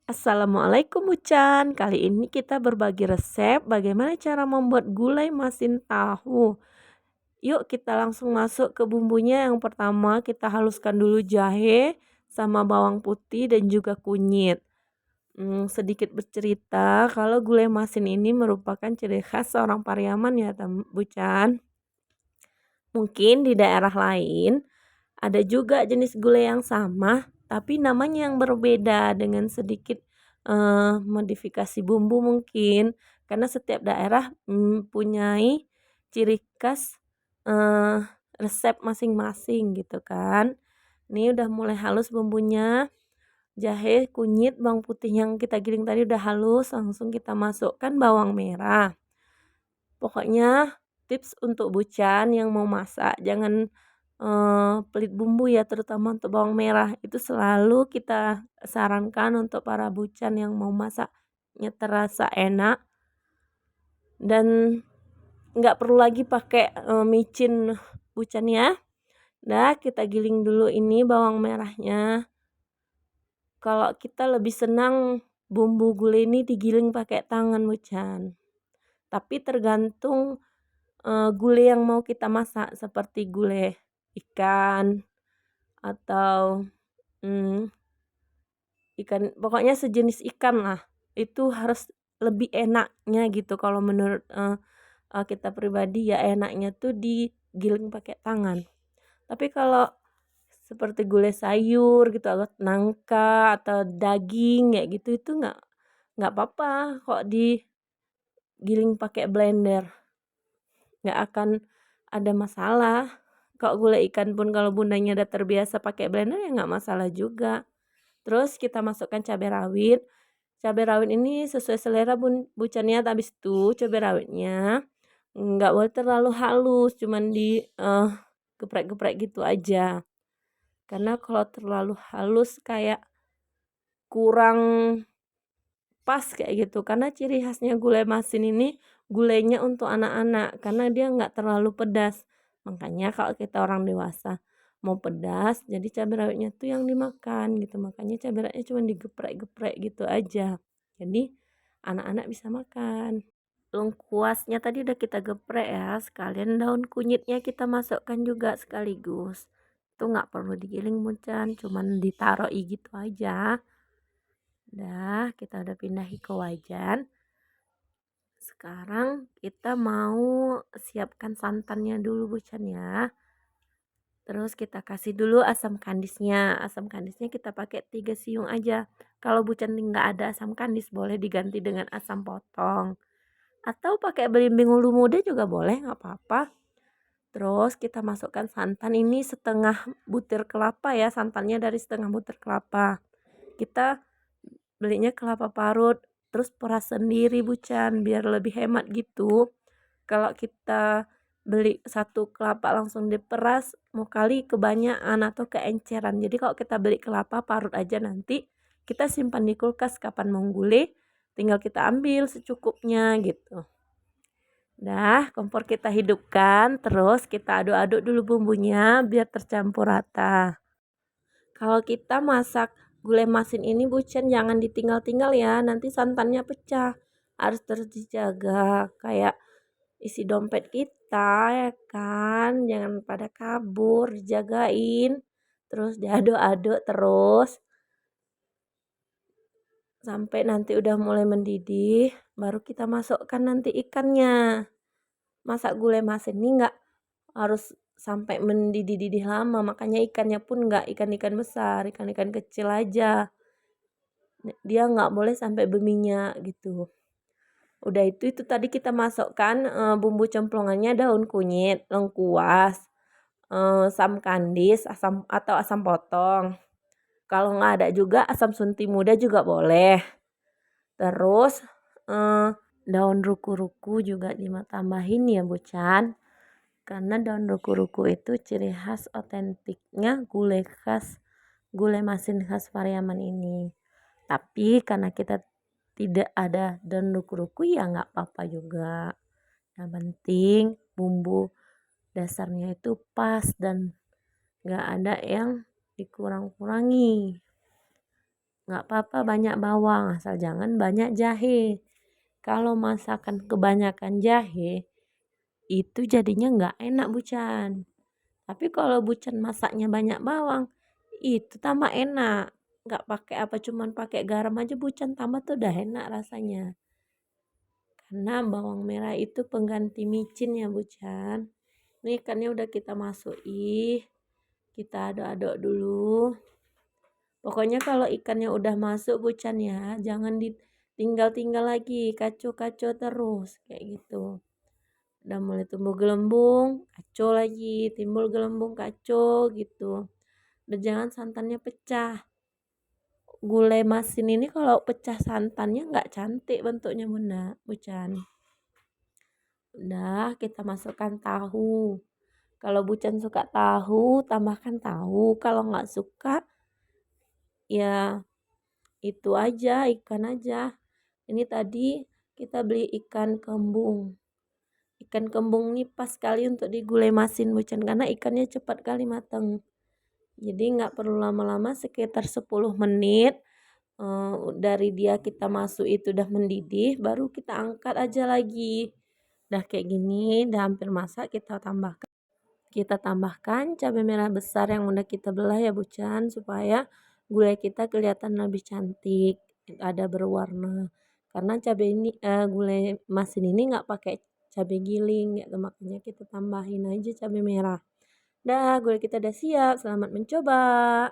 Assalamualaikum Bucan, kali ini kita berbagi resep bagaimana cara membuat gulai masin tahu. Yuk kita langsung masuk ke bumbunya. Yang pertama kita haluskan dulu jahe sama bawang putih dan juga kunyit. Sedikit bercerita kalau gulai masin ini merupakan ciri khas seorang Pariaman ya Bucan. Mungkin di daerah lain ada juga jenis gulai yang sama, tapi namanya yang berbeda dengan sedikit, modifikasi bumbu mungkin. Karena setiap daerah, mempunyai ciri khas, eee, resep masing-masing gitu kan. Ini udah mulai halus bumbunya, jahe, kunyit, bawang putih yang kita giling tadi udah halus, langsung kita masukkan bawang merah. Pokoknya tips untuk Bucan yang mau masak jangan pelit bumbu ya, terutama untuk bawang merah. Itu selalu kita sarankan untuk para bucan yang mau masaknya terasa enak dan nggak perlu lagi pakai, micin bucan ya. Dah kita giling dulu ini bawang merahnya. Kalau kita lebih senang bumbu gulai ini digiling pakai tangan bucan. Tapi tergantung, gulai yang mau kita masak seperti gulai ikan atau, mmm ikan pokoknya sejenis ikan lah, itu harus lebih enaknya gitu kalau menurut, kita pribadi ya enaknya tuh digiling pakai tangan. Tapi kalau seperti gulai sayur gitu atau nangka atau daging kayak gitu itu nggak apa-apa kok digiling pakai blender, nggak akan ada masalah. Kalau gulai ikan pun kalau bundanya udah terbiasa pakai blender ya nggak masalah juga. Terus kita masukkan cabai rawit. Cabai rawit ini sesuai selera bucannya, habis itu cabai rawitnya nggak boleh terlalu halus, cuman geprek-geprek gitu aja. Karena kalau terlalu halus kayak kurang pas kayak gitu. Karena ciri khasnya gulai masin ini gulainya untuk anak-anak karena dia nggak terlalu pedas. Makanya kalau kita orang dewasa mau pedas, jadi cabai rawitnya tuh yang dimakan gitu. Makanya cabai rawitnya cuma digeprek-geprek gitu aja. Jadi anak-anak bisa makan. Lengkuasnya tadi udah kita geprek ya, sekalian daun kunyitnya kita masukkan juga sekaligus. Itu nggak perlu digiling Muncan, cuman ditaruhi gitu aja. Dah, kita udah pindahi ke wajan. Sekarang kita mau siapkan santannya dulu Bucan ya. Terus kita kasih dulu asam kandisnya. Asam kandisnya kita pakai 3 siung aja. Kalau Bucan nggak ada asam kandis boleh diganti dengan asam potong. Atau pakai belimbing ulu muda juga boleh, nggak apa-apa. Terus kita masukkan santan ini setengah butir kelapa ya, santannya dari setengah butir kelapa. Kita belinya kelapa parut, terus peras sendiri Bucan, biar lebih hemat gitu. Kalau kita beli satu kelapa langsung diperas, mau kali kebanyakan atau keenceran. Jadi kalau kita beli kelapa parut aja nanti kita simpan di kulkas kapan mau gulai, tinggal kita ambil secukupnya gitu. Dah, kompor kita hidupkan, terus kita aduk-aduk dulu bumbunya biar tercampur rata. Kalau kita masak gulai masin ini Bucen jangan ditinggal-tinggal ya, nanti santannya pecah. Harus terus dijaga, kayak isi dompet kita ya kan, jangan pada kabur, dijagain. Terus diaduk-aduk terus sampai nanti udah mulai mendidih, baru kita masukkan nanti ikannya. Masak gulai masin ini nggak harus sampai mendidih-didih lama, makanya ikannya pun nggak ikan-ikan besar, ikan-ikan kecil aja. Dia nggak boleh sampai berminyak gitu. Udah itu tadi kita masukkan, bumbu cemplungannya daun kunyit, lengkuas, asam kandis, asam atau asam potong. Kalau nggak ada juga asam sunti muda juga boleh. Terus, daun ruku-ruku juga ditambahin ya Bucan. Karena daun ruku-ruku itu ciri khas otentiknya gulai khas, gulai masin khas Pariaman ini. Tapi karena kita tidak ada daun ruku-ruku ya nggak apa-apa juga. Yang penting bumbu dasarnya itu pas dan nggak ada yang dikurang-kurangi. nggak apa-apa banyak bawang, asal jangan banyak jahe. Kalau masakan kebanyakan jahe, itu jadinya nggak enak Bucan. Tapi kalau Bucan masaknya banyak bawang, itu tambah enak. Nggak pakai apa, cuman pakai garam aja Bucan tambah tuh udah enak rasanya. Karena bawang merah itu pengganti micin ya Bucan. Ini ikannya udah kita masukin, kita aduk-aduk dulu. Pokoknya kalau ikannya udah masuk Bucan ya, jangan ditinggal-tinggal lagi, kacau-kacau terus kayak gitu. Udah mulai tumbuh gelembung, kacau lagi, timbul gelembung, kacau gitu. Dan jangan santannya pecah. Gulai masin ini kalau pecah santannya nggak cantik bentuknya Bunda, Bucan. Udah, kita masukkan tahu. Kalau Bucan suka tahu, tambahkan tahu. Kalau nggak suka, ya itu aja, ikan aja. Ini tadi kita beli ikan kembung. Ikan kembung ini pas sekali untuk digulai masin Bucan karena ikannya cepat kali matang. Jadi nggak perlu lama-lama, sekitar 10 menit dari dia kita masuk itu udah mendidih, baru kita angkat aja lagi. Udah kayak gini, udah hampir masak, kita tambahkan cabai merah besar yang udah kita belah ya Bucan, supaya gulai kita kelihatan lebih cantik, ada berwarna. Karena gulai masin ini nggak pakai cabai giling gitu, makanya kita tambahin aja cabai merah. Dah, gulai kita udah siap. Selamat mencoba.